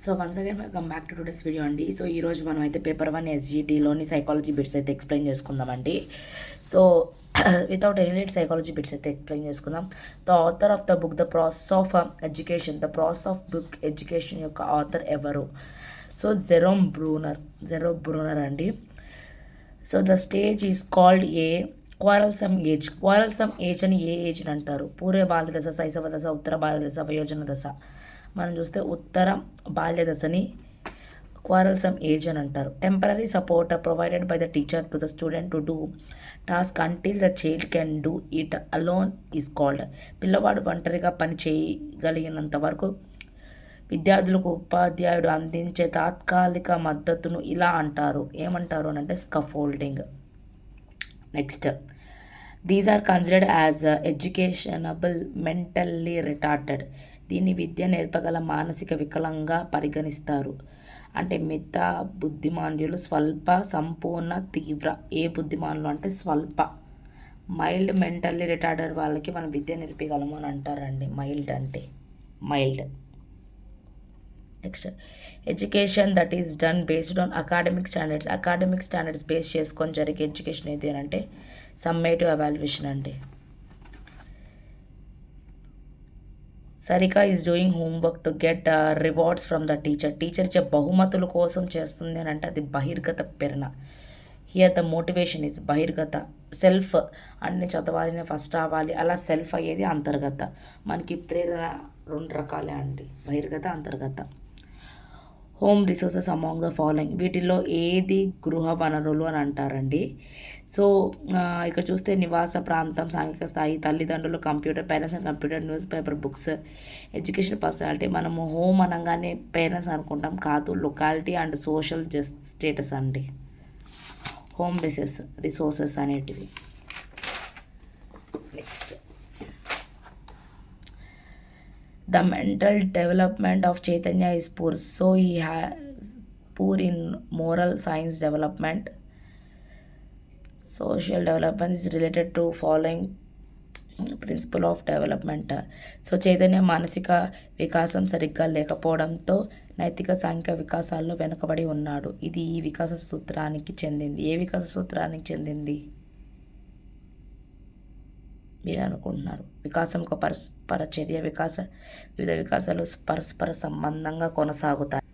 So once again welcome back to today's video అండి. So ఈరోజు మనం అయితే పేపర్ 1 ఎస్జిటిలోని సైకాలజీ బిట్స్ అయితే ఎక్స్ప్లెయిన్ చేసుకుందామండి. So without any late psychology bits అయితే ఎక్స్ప్లెయిన్ చేసుకుందాం. The author of the book the process of education, the process of book education యొక్క ఆథర్ ఎవరు? సో జెరోమ్ బ్రూనర్ అండి. So the stage is called a quarrelsome age అని a ఏజ్ని అంటారు? పూర్వ బాల్య దశ, శైశవ దశ, ఉత్తర బాల్య దశ, వయోజన దశ. మనం చూస్తే ఉత్తర బాల్య దశని క్వారల్సమ్ ఏజ్ అని అంటారు. Temporary support provided by the teacher to the student to do task until the child can do it alone is called. పిల్లవాడు ఒంటరిగా పని చేయగలిగినంత వరకు విద్యార్థులకు ఉపాధ్యాయుడు అందించే తాత్కాలిక మద్దతును ఇలా అంటారు. ఏమంటారు అని అంటే scaffolding. Next, these are considered as educationable mentally retarded. దీన్ని విద్య నేర్పగల మానసిక వికలంగా పరిగణిస్తారు. అంటే మిగతా బుద్ధిమాంద్యులు స్వల్ప, సంపూర్ణ, తీవ్ర. ఏ బుద్ధిమానులు అంటే స్వల్ప. మైల్డ్ మెంటల్లీ రిటార్డెడ్ వాళ్ళకి మనం విద్య నేర్పగలము అని అంటారండి. మైల్డ్ అంటే mild. Next, education that is done based on academic standards base చేసుకొని జరిగే ఎడ్యుకేషన్ ఏది అని అంటే సమ్మేటివ్ ఎవాల్యుయేషన్ అండి. Sarika is doing homework to get rewards from the teacher ఇచ్చే బహుమతుల కోసం చేస్తుంది అని అంటే అది బహిర్గత ప్రేరణ. హియర్ ద మోటివేషన్ ఈజ్ బహిర్గత. సెల్ఫ్ అన్ని చదవాలి, ఫస్ట్ రావాలి, అలా సెల్ఫ్ అయ్యేది అంతర్గత. మనకి ప్రేరణ రెండు రకాలే అండి, బహిర్గత, అంతర్గత. Home resources among the following, వీటిల్లో ఏది గృహ వనరులు అని అంటారండి. సో ఇక్కడ చూస్తే నివాస ప్రాంతం, సాంఘిక స్థాయి, తల్లిదండ్రులు, computer, parents and computer, news paper, books, education personality. మనము హోమ్ అనగానే పేరెంట్స్ అనుకుంటాం, కాదు, లొకాలిటీ అండ్ సోషల్ స్టేటస్ అండి హోమ్ రిసోర్సెస్ అనేటివి. Next, the mental development of Chaitanya is poor. So he has poor in moral science development. Social development is related to following principle of development. So చైతన్య మానసిక వికాసం సరిగ్గా లేకపోవడంతో నైతిక సాంఘిక వికాసాల్లో వెనుకబడి ఉన్నాడు. ఇది ఈ వికాస సూత్రానికి చెందింది. ఏ వికాస సూత్రానికి చెందింది మీరు అనుకుంటున్నారు? వికాసం ఒక పరస్పర చర్య. వివిధ వికాసాలు పరస్పర సంబంధంగా కొనసాగుతాయి.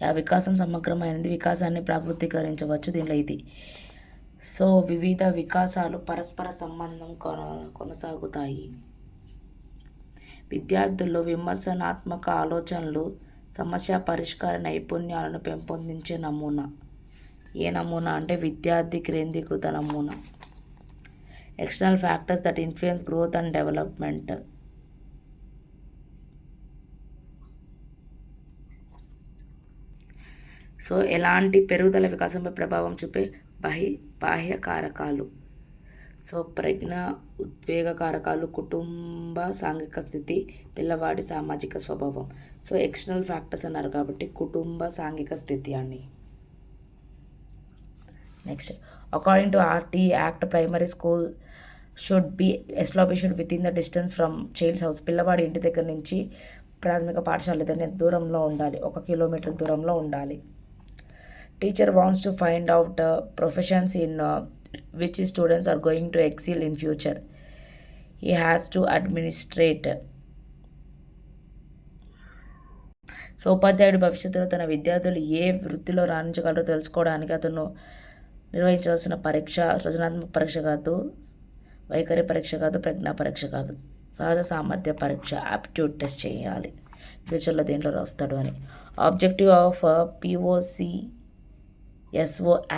ఆ వికాసం సమగ్రమైనది. వికాసాన్ని ప్రాకృతీకరించవచ్చు దీనిలో ఇది. సో వివిధ వికాసాలు పరస్పర సంబంధం కొనసాగుతాయి. విద్యార్థుల్లో విమర్శనాత్మక ఆలోచనలు, సమస్య పరిష్కార నైపుణ్యాలను పెంపొందించే నమూనా. ఏ నమూనా అంటే విద్యార్థి కేంద్రీకృత నమూనా. External factors that influence growth and development. So ఎలాంటి పెరుగుదల వికాసంపై ప్రభావం చూపే బాహ్య కారకాలు. సో ప్రజ్ఞ, ఉద్వేగ కారకాలు, కుటుంబ సాంఘిక స్థితి, పిల్లవాడి సామాజిక స్వభావం. సో ఎక్స్టర్నల్ ఫ్యాక్టర్స్ అన్నారు కాబట్టి కుటుంబ సాంఘిక స్థితి అని. Next, according to RT act primary school should be established within the distance from child's house. పిల్లవాడి ఇంటి దగ్గర నుంచి ప్రాథమిక పాఠశాల ఏదైనా దూరంలో ఉండాలి, 1 కిలోమీటర్ దూరంలో ఉండాలి. Teacher wants to find out professions in which students are going to excel in future. He has to administrate. So ఉపాధ్యాయుడు భవిష్యత్తులో తన విద్యార్థులు ఏ వృత్తిలో రాణించగలరో తెలుసుకోవడానికి అతను నిర్వహించవలసిన పరీక్ష సృజనాత్మక పరీక్ష కాదు, వైఖరి పరీక్ష కాదు, ప్రజ్ఞా పరీక్ష కాదు, సహజ సామర్థ్య పరీక్ష, ఆప్టిట్యూడ్ టెస్ట్ చేయాలి. ఫ్యూచర్లో దేంట్లో వస్తాడు అని. ఆబ్జెక్టివ్ ఆఫ్ POCSO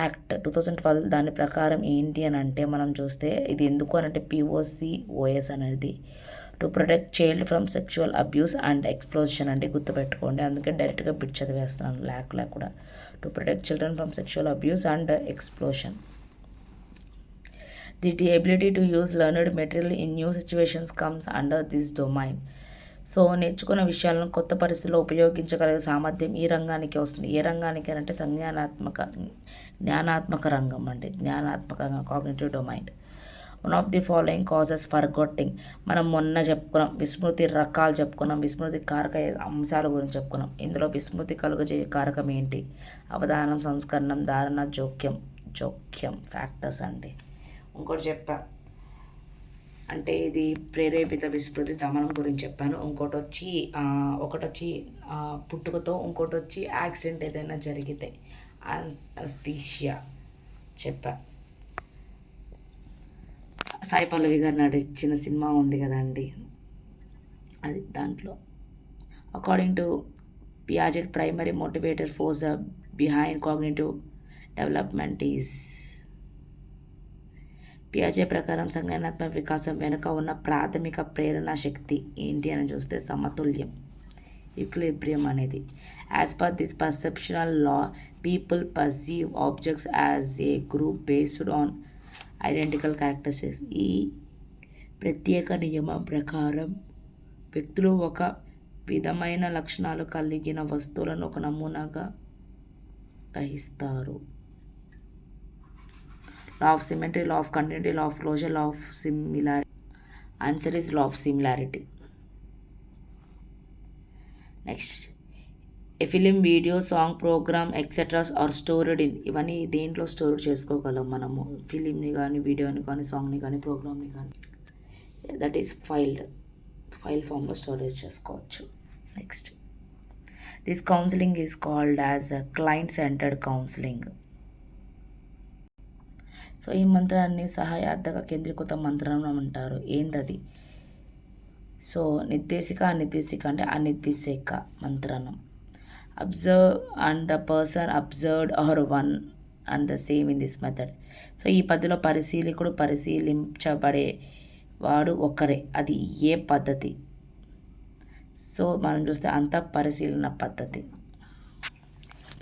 యాక్ట్ 2012 దాని ప్రకారం ఏంటి అని అంటే మనం చూస్తే ఇది ఎందుకు అనంటే POCOS అనేది to protect child from sexual abuse and explosion అంటే గుర్తుపెట్టుకోండి. అందుకే డైరెక్ట్గా బిట్ చదివేస్తున్నాను ల్యాక్లా కూడా. To protect children from sexual abuse and explosion. The ability to use learned material in new situations comes under this domain. So నేర్చుకున్న విషయాలను కొత్త పరిస్థితుల్లో ఉపయోగించగలిగే సామర్థ్యం ఈ రంగానికి వస్తుంది. ఏ రంగానికి అంటే జ్ఞానాత్మక రంగం అండి. జ్ఞానాత్మకంగా cognitive domain. One of the following causes forgetting. మనం మొన్న చెప్పుకున్నాం విస్మృతి రకాలు చెప్పుకున్నాం, విస్మృతి కారక అంశాల గురించి చెప్పుకున్నాం. ఇందులో విస్మృతి కలుగజేయ కారకం ఏంటి? అవధానం, సంస్కరణం, ధారణ, జోక్యం ఫ్యాక్టర్స్ అండి. ఇంకోటి చెప్పా అంటే ఇది ప్రేరేపిత విస్మృతి దమనం గురించి చెప్పాను. ఒకటి వచ్చి పుట్టుకతో, ఇంకోటి వచ్చి యాక్సిడెంట్ ఏదైనా జరిగితే అనస్థీషియా చెప్పా. సాయి పల్లవి గారు నటించిన సినిమా ఉంది కదండి, అది దాంట్లో according to Piaget primary motivator force behind cognitive development is. పియాజే ప్రకారం సంజ్ఞానాత్మక వికాసం వెనుక ఉన్న ప్రాథమిక ప్రేరణ శక్తి ఏంటి అని చూస్తే సమతుల్యం, ఈక్విలిబ్రియం అనేది. As per this perceptional law people perceive objects as a group based on identical characteristics. ఈ ప్రత్యేక నియమం ప్రకారం వ్యక్తులు ఒక విధమైన లక్షణాలు కలిగిన వస్తువులను ఒక నమూనాగా గ్రహిస్తారు. Law of symmetry, law of continuity, law of closure, law of similarity. Answer is law of similarity. Next, a film, video, song, program, etc. are stored in. ఇవన్నీ దేంట్లో స్టోర్ చేసుకోగలం మనము? ఫిలింని కానీ, వీడియోని కానీ, సాంగ్ని కానీ, ప్రోగ్రామ్ని కానీ. దట్ ఈస్ ఫైల్ ఫామ్లో స్టోరేజ్ చేసుకోవచ్చు. Next, this counselling is called as client centred counselling. So ఈ మంత్రాన్ని సహాయార్థక కేంద్రీకృత మంత్రం అంటారు. ఏందది? సో నిర్దేశిక, అనిర్దేశిక అంటే అనిర్దేశిక మంత్రణం. Observe and the person observed are one and the same in this method. So ఈ పద్ధతిలో పరిశీలకుడు, పరిశీలించబడేవాడు ఒకరే. అది ఏ పద్ధతి? సో మనం చూస్తే అంత పరిశీలన పద్ధతి.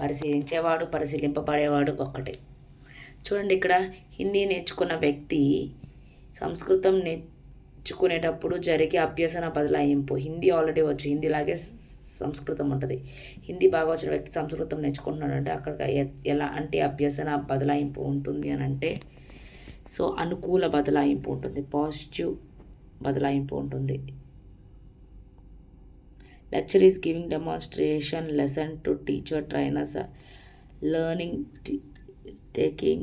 పరిశీలించేవాడు, పరిశీలింపబడేవాడు ఒకటే. చూడండి, ఇక్కడ హిందీ నేర్చుకున్న వ్యక్తి సంస్కృతం నేర్చుకునేటప్పుడు జరిగే అభ్యసన బదలాయింపు. హిందీ ఆల్రెడీ వచ్చు, హిందీలాగే సంస్కృతం ఉంటుంది. హిందీ బాగా వచ్చిన వ్యక్తి సంస్కృతం నేర్చుకుంటున్నాడంటే అక్కడ ఎలాంటి అభ్యసన బదలాయింపు ఉంటుంది అని అంటే, సో అనుకూల బదలాయింపు ఉంటుంది, పాజిటివ్ బదలాయింపు ఉంటుంది. Lecture is giving demonstration lesson to teacher trainers learning taking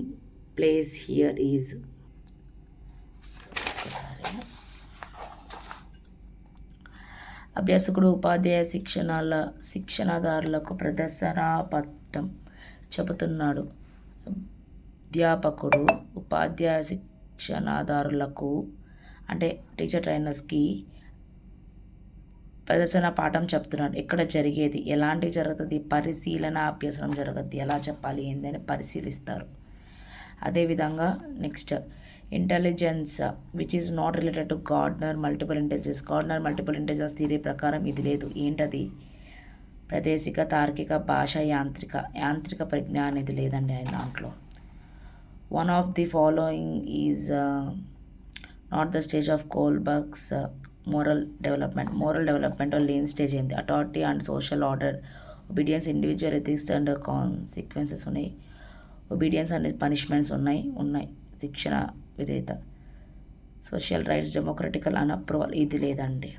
place here is. అభ్యాసకుడు ఉపాధ్యాయ శిక్షణాదారులకు ప్రదర్శనా పట్టం చెబుతున్నాడు. అధ్యాపకుడు ఉపాధ్యాయ శిక్షణాదారులకు అంటే టీచర్ ట్రైనర్స్కి ప్రదర్శన పాఠం చెప్తున్నాడు. ఇక్కడ జరిగేది ఎలాంటివి జరుగుతుంది? పరిశీలన అభ్యాసం జరుగుతుంది. ఎలా చెప్పాలి ఏందని పరిశీలిస్తారు. అదేవిధంగా next, intelligence which is not related to Gardner multiple intelligence. Gardner multiple intelligence theory ప్రకారం ఇది లేదు. ఏంటది? ప్రాదేశిక, తార్కిక, భాష, యాంత్రిక పరిజ్ఞానం అనేది లేదండి ఆయన దాంట్లో. One of the following is not the stage of Kohlberg's moral development లేని స్టేజ్ ఏంది? Authority and social order, obedience, individual ethics and consequences ఉన్నాయి. ఒబీడియన్స్ అనేది పనిష్మెంట్స్ ఉన్నాయి. శిక్షణ విధేయత, social rights, democratical and approval ఇది లేదండి.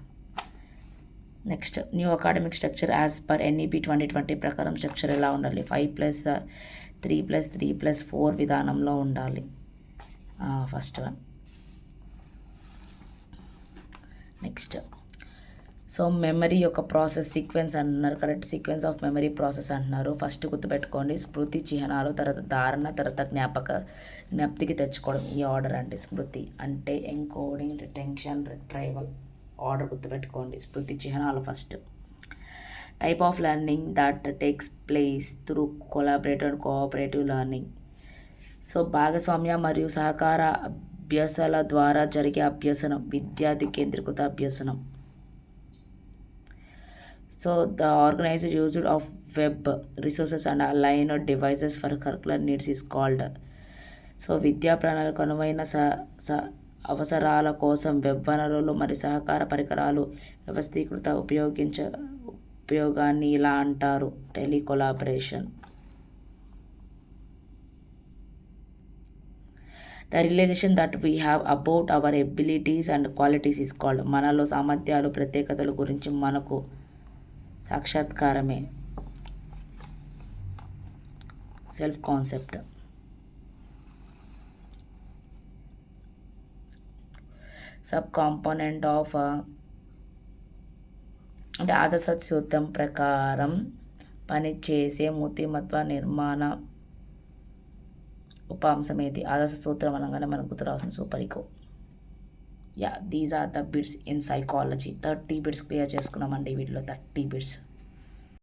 Next, new academic structure as per NEP 2020 ప్రకారం స్ట్రక్చర్ ఎలా ఉండాలి? 5+3+3+4 విధానంలో ఉండాలి. First one. Next, so memory యొక్క ప్రాసెస్ సీక్వెన్స్ అంటున్నారు. Correct sequence of memory process అంటున్నారు. ఫస్ట్ గుర్తుపెట్టుకోండి, స్మృతి చిహ్నాలు, తర్వాత ధారణ, తర్వాత జ్ఞప్తికి తెచ్చుకోవడం. ఈ ఆర్డర్ అండి. స్మృతి అంటే ఎన్కోడింగ్, రిటెన్షన్, రిట్రైవల్ ఆర్డర్ గుర్తుపెట్టుకోండి. స్మృతి చిహ్నాలు first. Type of learning that takes place through collaborative and cooperative learning. So భాగస్వామ్య మరియు సహకార అభ్యాసాల ద్వారా జరిగే అభ్యసనం, విద్యార్థి కేంద్రీకృత అభ్యసనం. So the organized use of web resources and aligned devices for curricular needs is called. So విద్యా ప్రణాళిక అనువైన అవసరాల కోసం వెబ్ వనరులు మరియు సహకార పరికరాలు వ్యవస్థీకృత ఉపయోగాన్ని ఇలా అంటారు, telecollaboration. The realization that we have about our abilities and qualities is called. మనలో సామర్థ్యాలు ప్రత్యేకతల గురించి మనకు సాక్షాత్కారమే self concept. Sub component of అంటే ఆదర్శ సూత్రం ప్రకారం పనిచేసే మూర్తిమత్వ నిర్మాణ ఉపాంశం ఏది? ఆదర్శ సూత్రం అనగానే మనకు గుర్తు రావాల్సిన super ego. These are the bits in psychology. 30 bits clear చేసుకున్నామండి వీటిలో 30 బిట్స్.